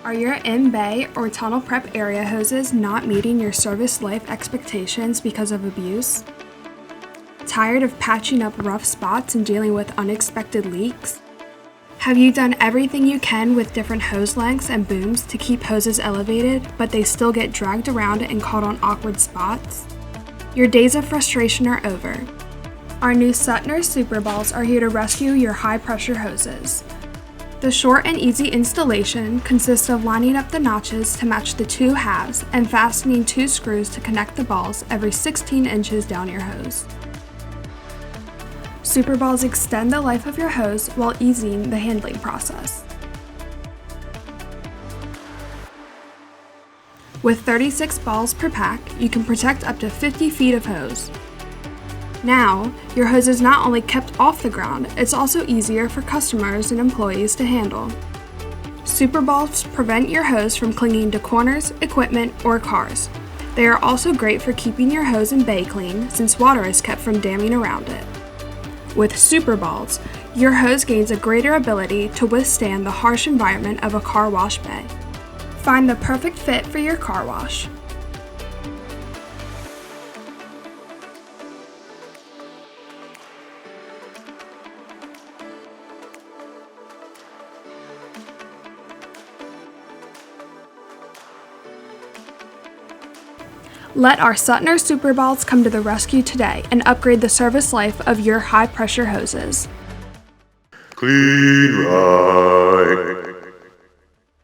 Are your in-bay or tunnel prep area hoses not meeting your service life expectations because of abuse? Tired of patching up rough spots and dealing with unexpected leaks? Have you done everything you can with different hose lengths and booms to keep hoses elevated, but they still get dragged around and caught on awkward spots? Your days of frustration are over. Our new Suttner Superballs are here to rescue your high-pressure hoses. The short and easy installation consists of lining up the notches to match the two halves and fastening 2 screws to connect the balls every 16 inches down your hose. Superballs extend the life of your hose while easing the handling process. With 36 balls per pack, you can protect up to 50 feet of hose. Now, your hose is not only kept off the ground, it's also easier for customers and employees to handle. Superballs prevent your hose from clinging to corners, equipment, or cars. They are also great for keeping your hose and bay clean, since water is kept from damming around it. With Superballs, your hose gains a greater ability to withstand the harsh environment of a car wash bay. Find the perfect fit for your car wash. Let our Suttner Superballs come to the rescue today and upgrade the service life of your high-pressure hoses. Kleen-Rite.